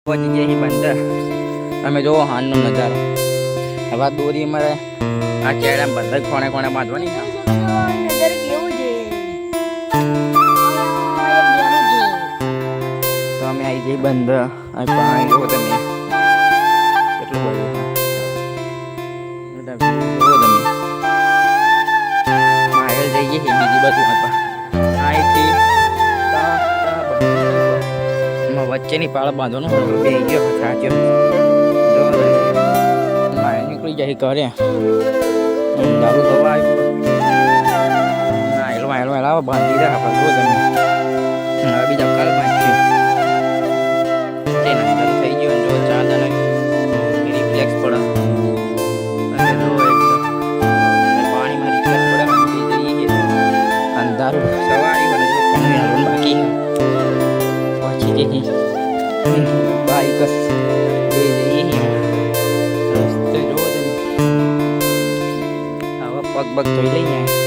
પહોંચી ગયા છીએ બંદર. તમે જુઓ હાલનો નજારો. હવે આ દોરી અમારે આ ચેડામાં બંદર કોણે કોણે બાંધવાની છે. તો અમે આવી જઈએ બંદર. અહીં પાણી જુઓ તમે કેટલું બધું જુઓ તમે. માહેલ જઈએ છીએ બીજી બાજુ અહીંથી વચ્ચેની પાળ બાંધવાનો બે ગયો સાચો મારે નીકળી જાય કરે દારૂ થવા આવ્યો હેલો બાંધી રહ્યા પણ તમે હવે બીજા કાલ બાંધ્યું તે નંબર થઈ ગયો જો ચાંદા રિફ્લેક્સ પડે અને જો એકદમ પાણીમાં રિફ્લેક્સ પડે જઈએ અંધારું સવારી મને જો પાણી હાલવાનું બાકી પહોંચી જઈએ બાઈક રસ્તે જો તમે હવે પગ ધોઈ લઈએ.